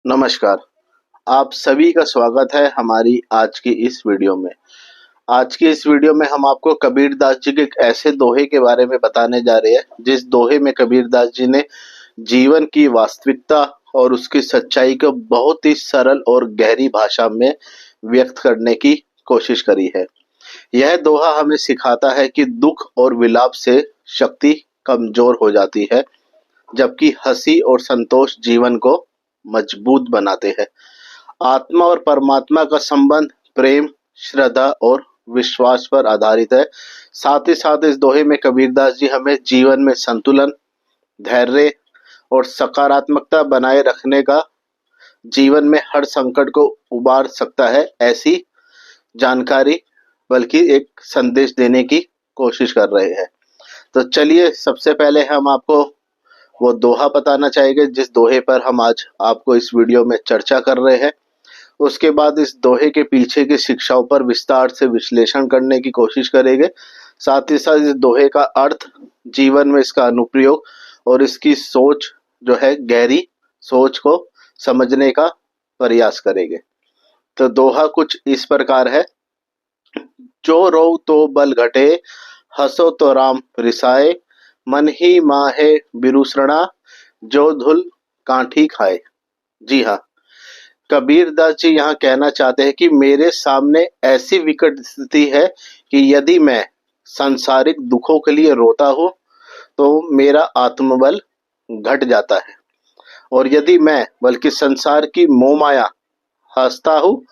नमस्कार। आप सभी का स्वागत है हमारी आज की इस वीडियो में। आज की इस वीडियो में हम आपको कबीरदास जी के एक ऐसे दोहे के बारे में बताने जा रहे हैं जिस दोहे में कबीरदास जी ने जीवन की वास्तविकता और उसकी सच्चाई को बहुत ही सरल और गहरी भाषा में व्यक्त करने की कोशिश करी है। यह दोहा हमें सिखाता है कि दुख और विलाप से शक्ति कमजोर हो जाती है, जबकि हंसी और संतोष जीवन को मजबूत बनाते हैं। आत्मा और परमात्मा का संबंध प्रेम, श्रद्धा और विश्वास पर आधारित है। साथ ही साथ इस दोहे में कबीरदास जी हमें जीवन में संतुलन, धैर्य और सकारात्मकता बनाए रखने का, जीवन में हर संकट को उबार सकता है ऐसी जानकारी बल्कि एक संदेश देने की कोशिश कर रहे हैं। तो चलिए सबसे पहले हम आपको वो दोहा बताना चाहेंगे जिस दोहे पर हम आज आपको इस वीडियो में चर्चा कर रहे हैं। उसके बाद इस दोहे के पीछे की शिक्षाओं पर विस्तार से विश्लेषण करने की कोशिश करेंगे। साथ ही साथ इस दोहे का अर्थ, जीवन में इसका अनुप्रयोग और इसकी सोच जो है गहरी सोच को समझने का प्रयास करेंगे। तो दोहा कुछ इस प्रकार है। जो रो तो बल घटे, हंसो तो राम रिसाए, मन ही माहे बिरुसणा, जो धुल काठी खाए। जी हाँ, कबीरदास जी यहाँ कहना चाहते हैं कि मेरे सामने ऐसी विकट स्थिति है कि यदि मैं सांसारिक दुखों के लिए रोता हूँ तो मेरा आत्मबल घट जाता है, और यदि मैं बल्कि संसार की मोह माया हंसता हूँ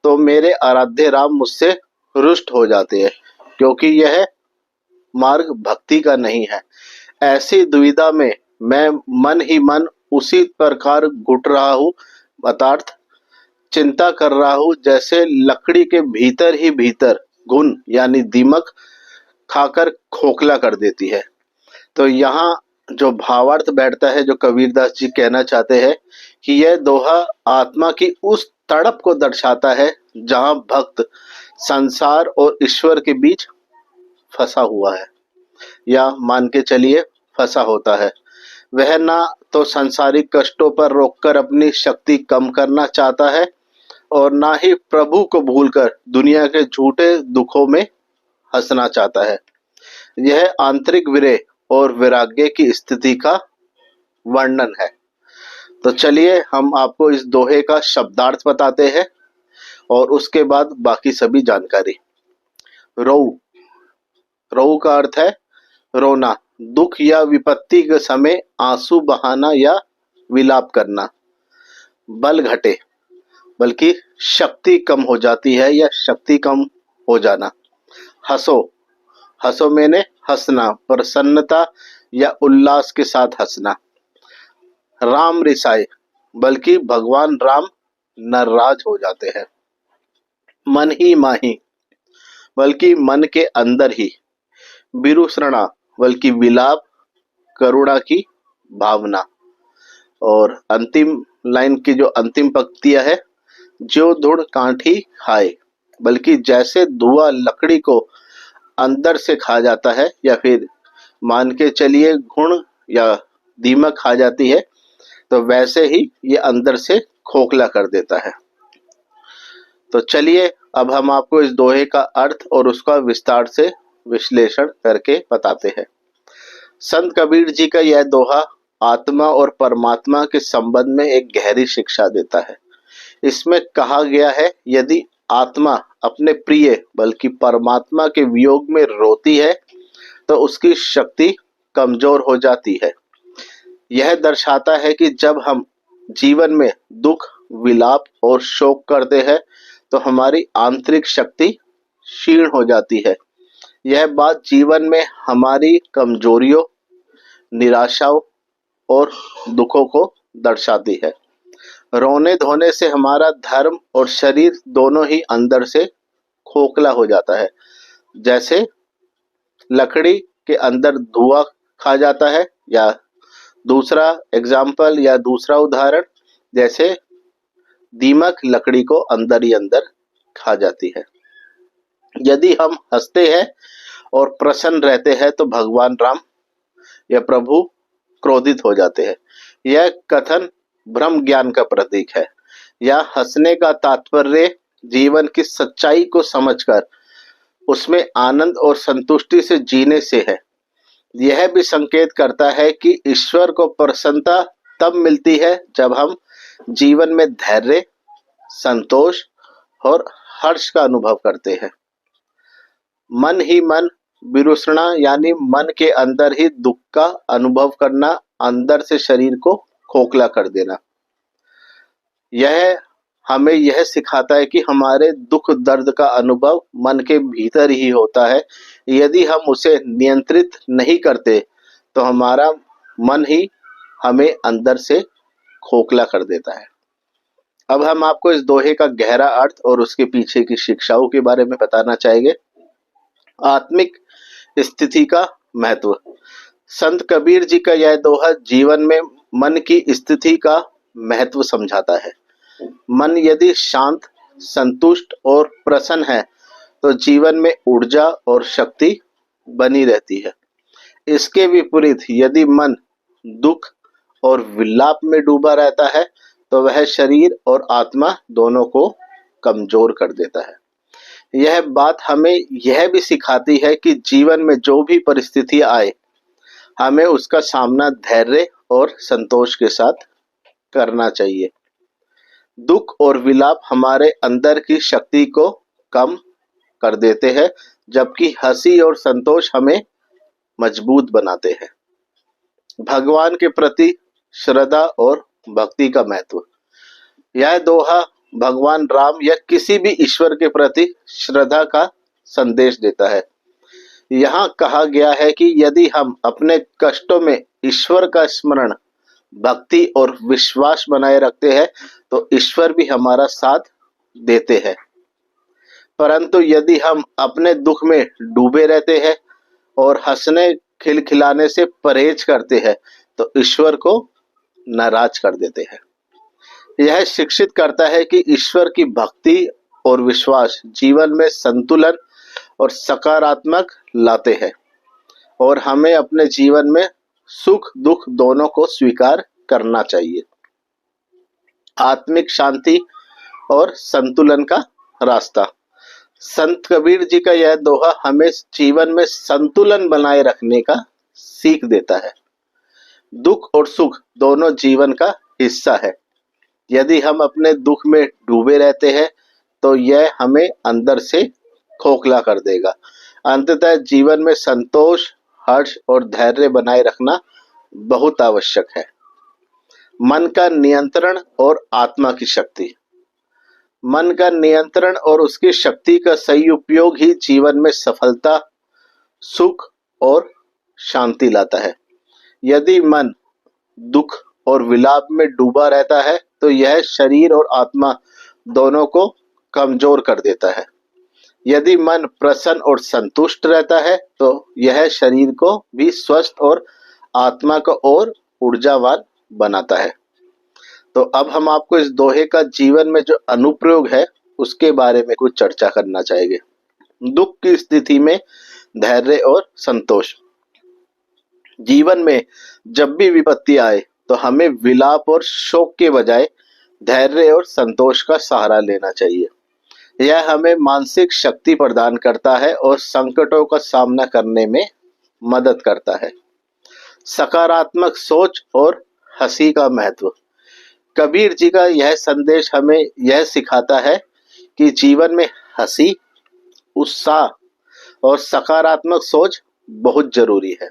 तो मेरे आराध्य राम मुझसे रुष्ट हो जाते हैं, क्योंकि यह मार्ग भक्ति का नहीं है। ऐसी दुविधा में मैं मन ही मन उसी प्रकार घुट रहा हूँ, अर्थात चिंता कर रहा हूँ, जैसे लकड़ी के भीतर ही भीतर घुन यानी दीमक खाकर खोखला कर देती है। तो यहाँ जो भावार्थ बैठता है, जो कबीरदास जी कहना चाहते हैं कि यह दोहा आत्मा की उस तड़प को दर्शाता है जहाँ भक्त संसार और ईश्वर के बीच फंसा हुआ है, या मान के चलिए फंसा होता है। वह ना तो सांसारिक कष्टों पर रोककर अपनी शक्ति कम करना चाहता है और ना ही प्रभु को भूलकर दुनिया के झूठे दुखों में हंसना चाहता है। यह आंतरिक विरह और वैराग्य की स्थिति का वर्णन है। तो चलिए हम आपको इस दोहे का शब्दार्थ बताते हैं और उसके बाद बाकी सभी जानकारी। रोऊ, रोऊ का अर्थ है रोना, दुख या विपत्ति के समय आंसू बहाना या विलाप करना। बल घटे, बल्कि शक्ति कम हो जाती है या शक्ति कम हो जाना। हंसो, हंसो मैंने हंसना, प्रसन्नता या उल्लास के साथ हंसना। राम रिसाए, बल्कि भगवान राम नाराज हो जाते हैं। मन ही माही, बल्कि मन के अंदर ही। बिरुसृणा, बल्कि विलाप, करुणा की भावना। और अंतिम लाइन की जो अंतिम पंक्तियां है, जो धुड़ काठी खाए, बल्कि जैसे धुआं लकड़ी को अंदर से खा जाता है, या फिर मान के चलिए घुण या दीमक खा जाती है, तो वैसे ही ये अंदर से खोखला कर देता है। तो चलिए अब हम आपको इस दोहे का अर्थ और उसका विस्तार से विश्लेषण करके बताते हैं। संत कबीर जी का यह दोहा आत्मा और परमात्मा के संबंध में एक गहरी शिक्षा देता है। इसमें कहा गया है, यदि आत्मा अपने प्रिय बल्कि परमात्मा के वियोग में रोती है तो उसकी शक्ति कमजोर हो जाती है। यह दर्शाता है कि जब हम जीवन में दुख, विलाप और शोक करते हैं तो हमारी आंतरिक शक्ति क्षीण हो जाती है। यह बात जीवन में हमारी कमजोरियों, निराशाओं और दुखों को दर्शाती है। रोने धोने से हमारा धर्म और शरीर दोनों ही अंदर से खोखला हो जाता है, जैसे लकड़ी के अंदर धुआं खा जाता है, या दूसरा एग्जाम्पल या दूसरा उदाहरण, जैसे दीमक लकड़ी को अंदर ही अंदर खा जाती है। यदि हम हंसते हैं और प्रसन्न रहते हैं तो भगवान राम या प्रभु क्रोधित हो जाते हैं। यह कथन ब्रह्म ज्ञान का प्रतीक है। या हंसने का तात्पर्य जीवन की सच्चाई को समझकर उसमें आनंद और संतुष्टि से जीने से है। यह भी संकेत करता है कि ईश्वर को प्रसन्नता तब मिलती है जब हम जीवन में धैर्य, संतोष और हर्ष का अनुभव करते हैं। मन ही मन विरूषणा यानी मन के अंदर ही दुख का अनुभव करना, अंदर से शरीर को खोखला कर देना। यह हमें यह सिखाता है कि हमारे दुख दर्द का अनुभव मन के भीतर ही होता है। यदि हम उसे नियंत्रित नहीं करते तो हमारा मन ही हमें अंदर से खोखला कर देता है। अब हम आपको इस दोहे का गहरा अर्थ और उसके पीछे की शिक्षाओं के बारे में बताना चाहेंगे। आत्मिक स्थिति का महत्व। संत कबीर जी का यह दोहा जीवन में मन की स्थिति का महत्व समझाता है। मन यदि शांत, संतुष्ट और प्रसन्न है तो जीवन में ऊर्जा और शक्ति बनी रहती है। इसके विपरीत यदि मन दुख और विलाप में डूबा रहता है तो वह शरीर और आत्मा दोनों को कमजोर कर देता है। यह बात हमें यह भी सिखाती है कि जीवन में जो भी परिस्थिति आए, हमें उसका सामना धैर्य और संतोष के साथ करना चाहिए। दुख और विलाप हमारे अंदर की शक्ति को कम कर देते हैं, जबकि हंसी और संतोष हमें मजबूत बनाते हैं। भगवान के प्रति श्रद्धा और भक्ति का महत्व। यह दोहा भगवान राम या किसी भी ईश्वर के प्रति श्रद्धा का संदेश देता है। यहाँ कहा गया है कि यदि हम अपने कष्टों में ईश्वर का स्मरण, भक्ति और विश्वास बनाए रखते हैं तो ईश्वर भी हमारा साथ देते हैं। परंतु यदि हम अपने दुख में डूबे रहते हैं और हंसने खिलखिलाने से परहेज करते हैं तो ईश्वर को नाराज कर देते हैं। यह शिक्षित करता है कि ईश्वर की भक्ति और विश्वास जीवन में संतुलन और सकारात्मक लाते हैं और हमें अपने जीवन में सुख दुख दोनों को स्वीकार करना चाहिए। आत्मिक शांति और संतुलन का रास्ता। संत कबीर जी का यह दोहा हमें जीवन में संतुलन बनाए रखने का सीख देता है। दुख और सुख दोनों जीवन का हिस्सा है। यदि हम अपने दुख में डूबे रहते हैं तो यह हमें अंदर से खोखला कर देगा। अंततः जीवन में संतोष, हर्ष और धैर्य बनाए रखना बहुत आवश्यक है। मन का नियंत्रण और आत्मा की शक्ति। मन का नियंत्रण और उसकी शक्ति का सही उपयोग ही जीवन में सफलता, सुख और शांति लाता है। यदि मन दुख और विलाप में डूबा रहता है तो यह शरीर और आत्मा दोनों को कमजोर कर देता है। यदि मन प्रसन्न और संतुष्ट रहता है तो यह शरीर को भी स्वस्थ और आत्मा को और ऊर्जावान बनाता है। तो अब हम आपको इस दोहे का जीवन में जो अनुप्रयोग है उसके बारे में कुछ चर्चा करना चाहेंगे। दुख की स्थिति में धैर्य और संतोष। जीवन में जब भी विपत्ति आए तो हमें विलाप और शोक के बजाय धैर्य और संतोष का सहारा लेना चाहिए। यह हमें मानसिक शक्ति प्रदान करता है और संकटों का सामना करने में मदद करता है। सकारात्मक सोच और हंसी का महत्व। कबीर जी का यह संदेश हमें यह सिखाता है कि जीवन में हंसी, उत्साह और सकारात्मक सोच बहुत जरूरी है।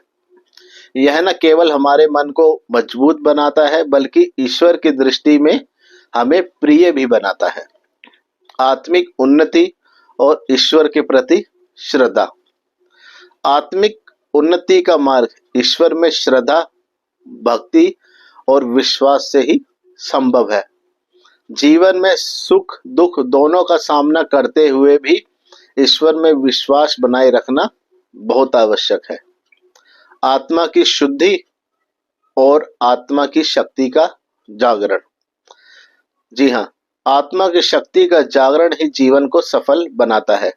यह न केवल हमारे मन को मजबूत बनाता है बल्कि ईश्वर की दृष्टि में हमें प्रिय भी बनाता है। आत्मिक उन्नति और ईश्वर के प्रति श्रद्धा। आत्मिक उन्नति का मार्ग ईश्वर में श्रद्धा, भक्ति और विश्वास से ही संभव है। जीवन में सुख दुख दोनों का सामना करते हुए भी ईश्वर में विश्वास बनाए रखना बहुत आवश्यक है। आत्मा की शुद्धि और आत्मा की शक्ति का जागरण। जी हाँ, आत्मा की शक्ति का जागरण ही जीवन को सफल बनाता है।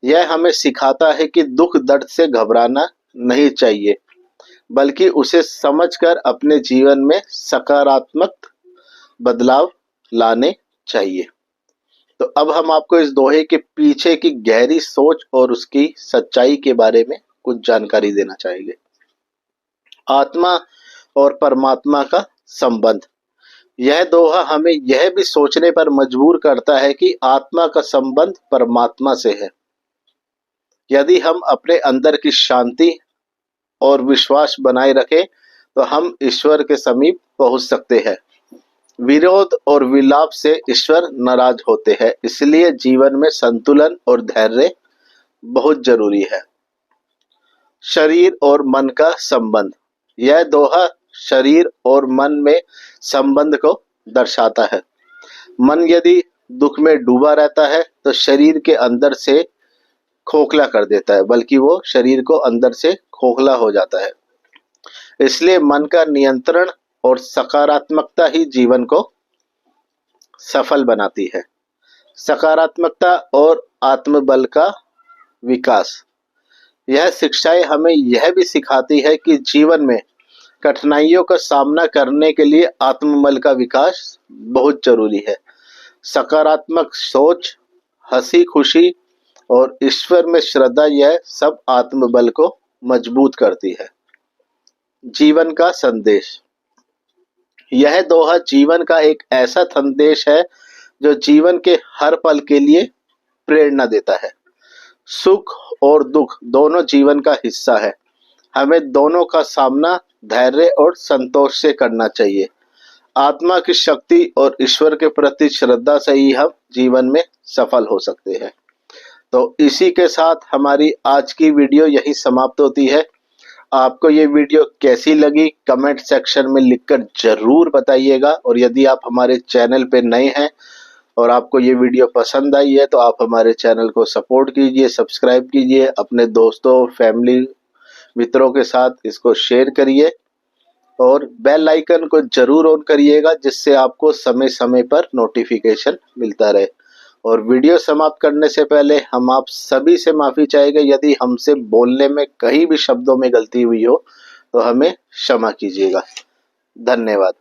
यह हमें सिखाता है कि दुख दर्द से घबराना नहीं चाहिए बल्कि उसे समझकर अपने जीवन में सकारात्मक बदलाव लाने चाहिए। तो अब हम आपको इस दोहे के पीछे की गहरी सोच और उसकी सच्चाई के बारे में कुछ जानकारी देना चाहेंगे। आत्मा और परमात्मा का संबंध। यह दोहा हमें यह भी सोचने पर मजबूर करता है कि आत्मा का संबंध परमात्मा से है। यदि हम अपने अंदर की शांति और विश्वास बनाए रखें तो हम ईश्वर के समीप पहुंच सकते हैं। विरोध और विलाप से ईश्वर नाराज होते हैं, इसलिए जीवन में संतुलन और धैर्य बहुत जरूरी है। शरीर और मन का संबंध। यह दोहा शरीर और मन में संबंध को दर्शाता है। मन यदि दुख में डूबा रहता है तो शरीर के अंदर से खोखला कर देता है, बल्कि वो शरीर को अंदर से खोखला हो जाता है। इसलिए मन का नियंत्रण और सकारात्मकता ही जीवन को सफल बनाती है। सकारात्मकता और आत्मबल का विकास। यह शिक्षाएं हमें यह भी सिखाती है कि जीवन में कठिनाइयों का सामना करने के लिए आत्मबल का विकास बहुत जरूरी है। सकारात्मक सोच, हंसी खुशी और ईश्वर में श्रद्धा, यह सब आत्मबल को मजबूत करती है। जीवन का संदेश। यह दोहा जीवन का एक ऐसा संदेश है जो जीवन के हर पल के लिए प्रेरणा देता है। सुख और दुख दोनों जीवन का हिस्सा है। हमें दोनों का सामना धैर्य और संतोष से करना चाहिए। आत्मा की शक्ति और ईश्वर के प्रति श्रद्धा से ही हम जीवन में सफल हो सकते हैं। तो इसी के साथ हमारी आज की वीडियो यही समाप्त होती है। आपको ये वीडियो कैसी लगी कमेंट सेक्शन में लिखकर जरूर बताइएगा, और यदि आप हमारे चैनल पे नए हैं और आपको ये वीडियो पसंद आई है तो आप हमारे चैनल को सपोर्ट कीजिए, सब्सक्राइब कीजिए, अपने दोस्तों फैमिली मित्रों के साथ इसको शेयर करिए और बेल आइकन को जरूर ऑन करिएगा, जिससे आपको समय समय पर नोटिफिकेशन मिलता रहे। और वीडियो समाप्त करने से पहले हम आप सभी से माफ़ी चाहेंगे यदि हमसे बोलने में कहीं भी शब्दों में गलती हुई हो तो हमें क्षमा कीजिएगा। धन्यवाद।